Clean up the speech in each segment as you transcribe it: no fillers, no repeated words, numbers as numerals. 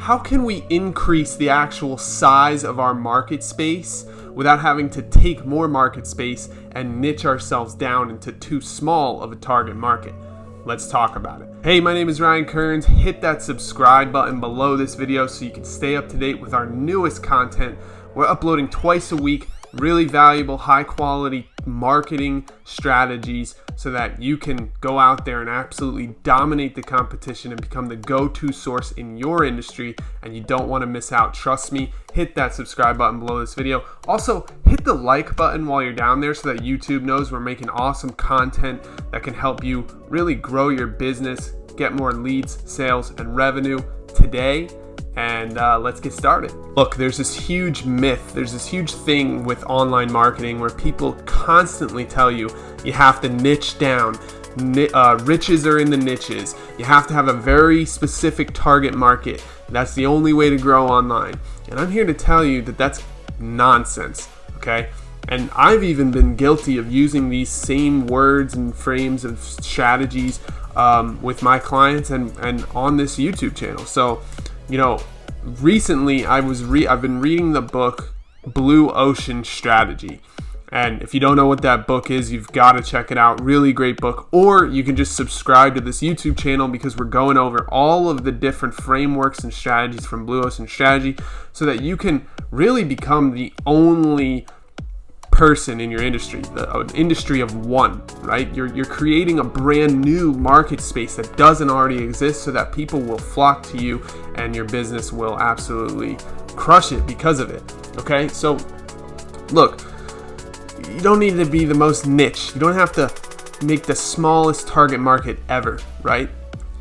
how can we increase the actual size of our market space without having to take more market space and niche ourselves down into too small of a target market? Let's talk about it. Hey, my name is Ryan Kearns. Hit that subscribe button below this video so you can stay up to date with our newest content. We're uploading twice a week, really valuable, high quality marketing strategies so that you can go out there and absolutely dominate the competition and become the go-to source in your industry, and you don't want to miss out. Trust me, hit that subscribe button below this video. Also, hit the like button while you're down there so that YouTube knows we're making awesome content that can help you really grow your business, get more leads, sales, and revenue today. And let's get started. Look, there's this huge myth, there's this huge thing with online marketing where people constantly tell you you have to niche down. Riches are in the niches. You have to have a very specific target market. That's the only way to grow online. And I'm here to tell you that that's nonsense, okay? And I've even been guilty of using these same words and frames of strategies with my clients and on this YouTube channel. So, you know, recently I've been reading the book Blue Ocean Strategy. And if you don't know what that book is, you've got to check it out. Really great book. Or you can just subscribe to this YouTube channel because we're going over all of the different frameworks and strategies from Blue Ocean Strategy so that you can really become the only person in your industry, an industry of one, right? You're creating a brand new market space that doesn't already exist so that people will flock to you and your business will absolutely crush it because of it, okay? So look, you don't need to be the most niche. You don't have to make the smallest target market ever, right?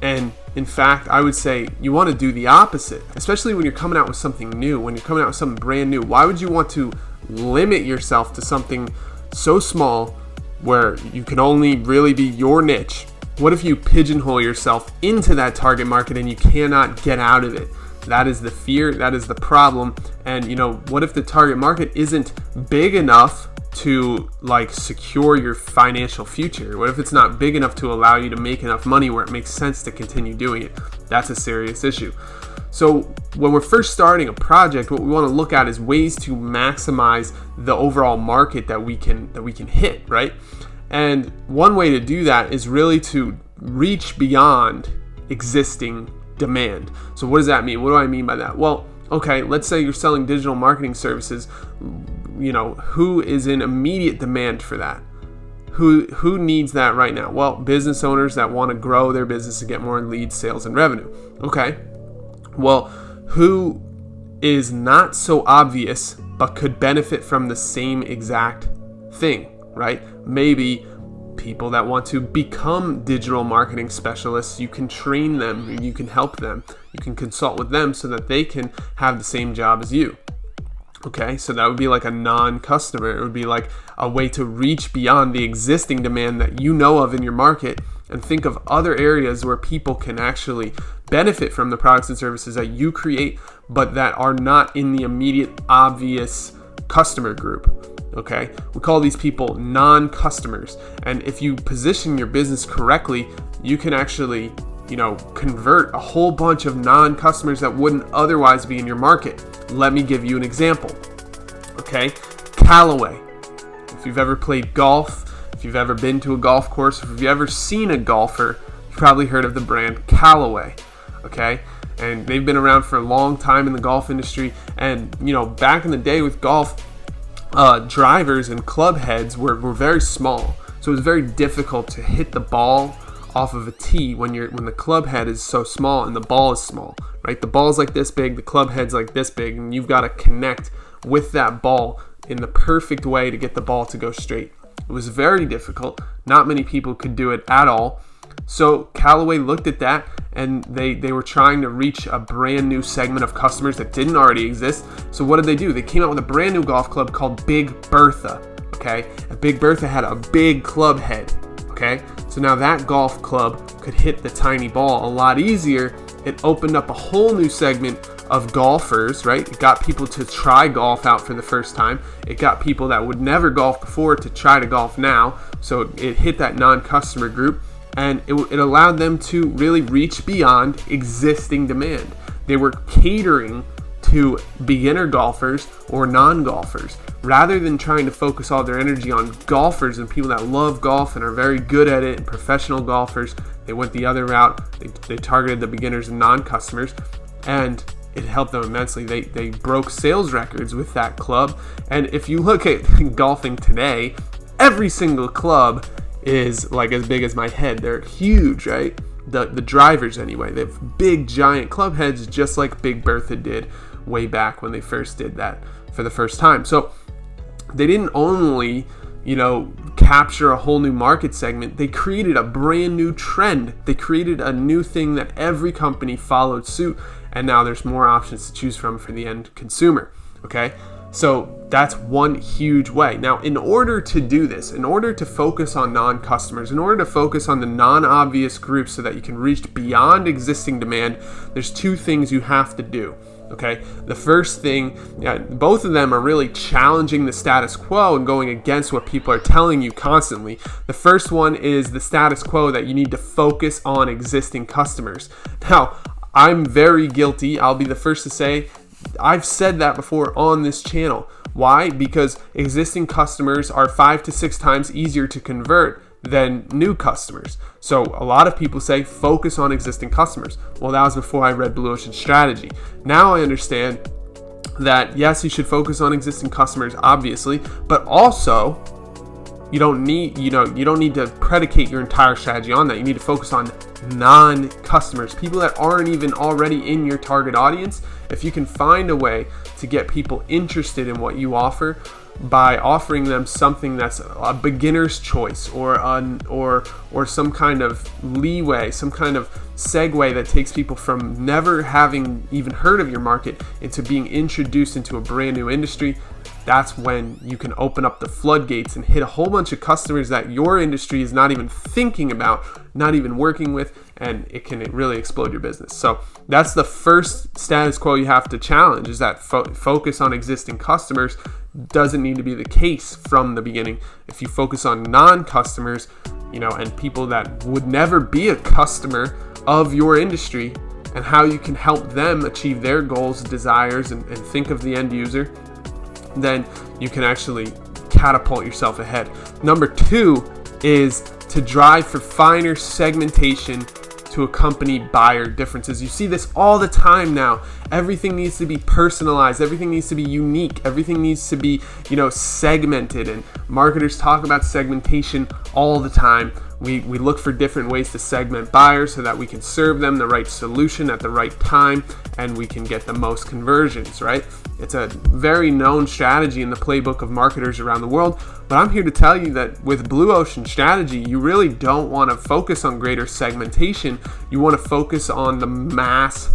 And in fact, I would say you want to do the opposite, especially when you're coming out with something new, when you're coming out with something brand new. Why would you want to limit yourself to something so small where you can only really be your niche? What if you pigeonhole yourself into that target market and you cannot get out of it? That is the fear, that is the problem. And you know, what if the target market isn't big enough to like secure your financial future? What if it's not big enough to allow you to make enough money where it makes sense to continue doing it? That's a serious issue. So when we're first starting a project, what we want to look at is ways to maximize the overall market that we can hit, right? And one way to do that is really to reach beyond existing demand. So what does that mean? What do I mean by that? Well, okay, let's say you're selling digital marketing services. You know, who is in immediate demand for that? Who needs that right now? Well, business owners that want to grow their business and get more leads, sales, and revenue. Okay. Well, who is not so obvious but could benefit from the same exact thing, right? Maybe people that want to become digital marketing specialists. You can train them, you can help them, you can consult with them so that they can have the same job as you. Okay, so that would be like a non-customer. It would be like a way to reach beyond the existing demand that you know of in your market and think of other areas where people can actually benefit from the products and services that you create, but that are not in the immediate obvious customer group. Okay, we call these people non-customers. And if you position your business correctly, you can actually, you know, convert a whole bunch of non-customers that wouldn't otherwise be in your market. Let me give you an example. Okay, Callaway. If you've ever played golf, if you've ever been to a golf course, if you've ever seen a golfer, you've probably heard of the brand Callaway. Okay, and they've been around for a long time in the golf industry. And you know, back in the day with golf, drivers and club heads were very small, so it was very difficult to hit the ball off of a tee when the club head is so small and the ball is small, right? The ball is like this big, the club head's like this big, and you've got to connect with that ball in the perfect way to get the ball to go straight. It was very difficult. Not many people could do it at all. So Callaway looked at that and they were trying to reach a brand new segment of customers that didn't already exist. So what did they do? They came out with a brand new golf club called Big Bertha. Okay, and Big Bertha had a big club head. Okay, so now that golf club could hit the tiny ball a lot easier. It opened up a whole new segment of golfers, right? It got people to try golf out for the first time. It got people that would never golf before to try to golf now. So it hit that non-customer group, and it allowed them to really reach beyond existing demand. They were catering to beginner golfers or non-golfers rather than trying to focus all their energy on golfers and people that love golf and are very good at it and professional golfers. They went the other route. They targeted the beginners and non-customers, and it helped them immensely. They broke sales records with that club. And if you look at golfing today, every single club is like as big as my head. They're huge, right? The drivers anyway. They have big giant club heads, just like Big Bertha did way back when they first did that for the first time. So they didn't only, capture a whole new market segment. They created a brand new trend. They created a new thing that every company followed suit, and now there's more options to choose from for the end consumer. Okay, so that's one huge way. Now, in order to do this, in order to focus on non-customers, in order to focus on the non-obvious groups so that you can reach beyond existing demand, there's two things you have to do. Okay, the first thing, both of them are really challenging the status quo and going against what people are telling you constantly. The first one is the status quo that you need to focus on existing customers. Now, I'm very guilty. I'll be the first to say I've said that before on this channel. Why? Because existing customers are 5 to 6 times easier to convert than new customers. So a lot of people say focus on existing customers. Well, that was before I read Blue Ocean Strategy. Now I understand that yes, you should focus on existing customers, obviously, but also you don't need to predicate your entire strategy on that. You need to focus on non-customers, people that aren't even already in your target audience. If you can find a way to get people interested in what you offer by offering them something that's a beginner's choice or some kind of leeway, some kind of segue that takes people from never having even heard of your market into being introduced into a brand new industry, that's when you can open up the floodgates and hit a whole bunch of customers that your industry is not even thinking about, not even working with, and it can really explode your business. So that's the first status quo you have to challenge, is that focus on existing customers doesn't need to be the case from the beginning. If you focus on non-customers, and people that would never be a customer of your industry, and how you can help them achieve their goals, desires, and think of the end user, then you can actually catapult yourself ahead. Number 2 is to drive for finer segmentation to accompany buyer differences. You see this all the time now. Everything needs to be personalized. Everything needs to be unique. Everything needs to be, segmented. And marketers talk about segmentation all the time. We look for different ways to segment buyers so that we can serve them the right solution at the right time and we can get the most conversions, right? It's a very known strategy in the playbook of marketers around the world, but I'm here to tell you that with Blue Ocean Strategy, you really don't want to focus on greater segmentation. You want to focus on the mass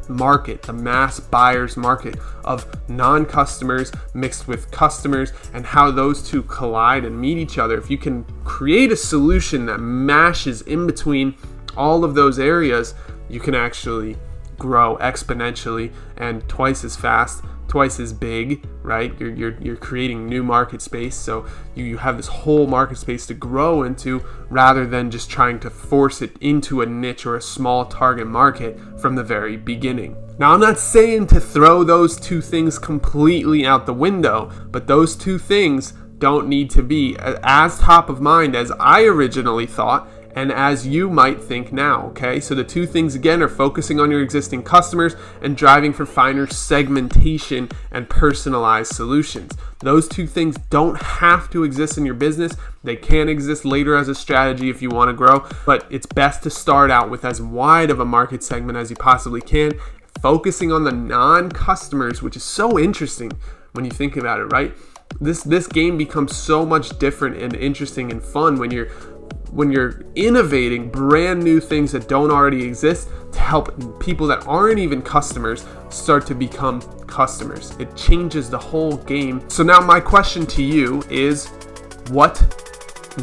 market, the mass buyers market of non-customers mixed with customers, and how those two collide and meet each other. If you can create a solution that mashes in between all of those areas, you can actually grow exponentially and twice as fast, twice as big, right? You're creating new market space, so you have this whole market space to grow into rather than just trying to force it into a niche or a small target market from the very beginning. Now, I'm not saying to throw those two things completely out the window, but those two things don't need to be as top of mind as I originally thought and as you might think now, okay? So the two things, again, are focusing on your existing customers and driving for finer segmentation and personalized solutions. Those two things don't have to exist in your business. They can exist later as a strategy if you want to grow, but it's best to start out with as wide of a market segment as you possibly can, focusing on the non-customers, which is so interesting when you think about it, right? This game becomes so much different and interesting and fun when you're innovating brand new things that don't already exist to help people that aren't even customers start to become customers. It changes the whole game. So now my question to you is, what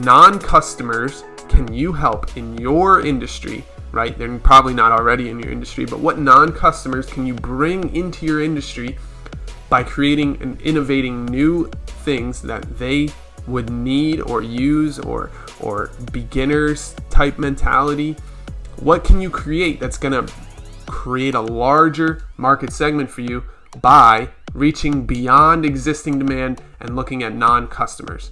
non-customers can you help in your industry, right? They're probably not already in your industry, but what non-customers can you bring into your industry by creating and innovating new things that they would need or use, or beginners type mentality? What can you create that's going to create a larger market segment for you by reaching beyond existing demand and looking at non-customers.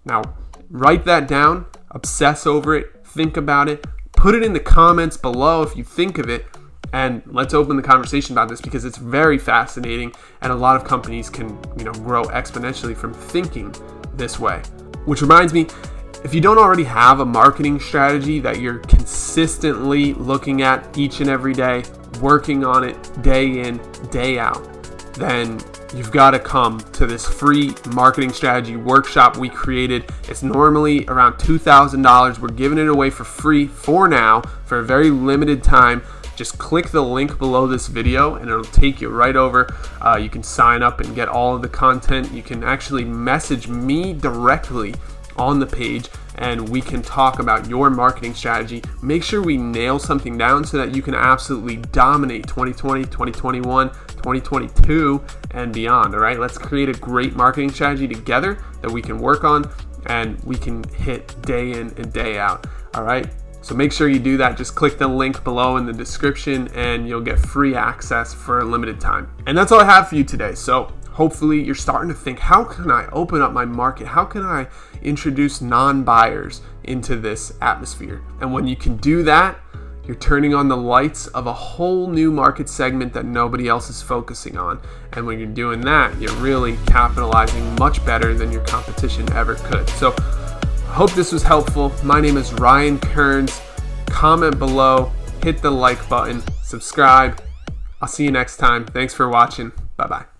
Now, write that down, obsess over it, think about it, put it in the comments below if you think of it, and let's open the conversation about this because it's very fascinating and a lot of companies can, grow exponentially from thinking this way. Which reminds me, if you don't already have a marketing strategy that you're consistently looking at each and every day, working on it day in, day out, then you've got to come to this free marketing strategy workshop we created. It's normally around $2,000. We're giving it away for free for now, for a very limited time. Just click the link below this video and it'll take you right over. You can sign up and get all of the content. You can actually message me directly on the page and we can talk about your marketing strategy. Make sure we nail something down so that you can absolutely dominate 2020, 2021, 2022 and beyond. All right, let's create a great marketing strategy together that we can work on and we can hit day in and day out. All right, so make sure you do that. Just click the link below in the description and you'll get free access for a limited time. And that's all I have for you today. So hopefully you're starting to think, how can I open up my market? How can I introduce non-buyers into this atmosphere? And when you can do that, you're turning on the lights of a whole new market segment that nobody else is focusing on. And when you're doing that, you're really capitalizing much better than your competition ever could. So I hope this was helpful. My name is Ryan Kearns. Comment below, hit the like button, subscribe. I'll see you next time. Thanks for watching. Bye-bye.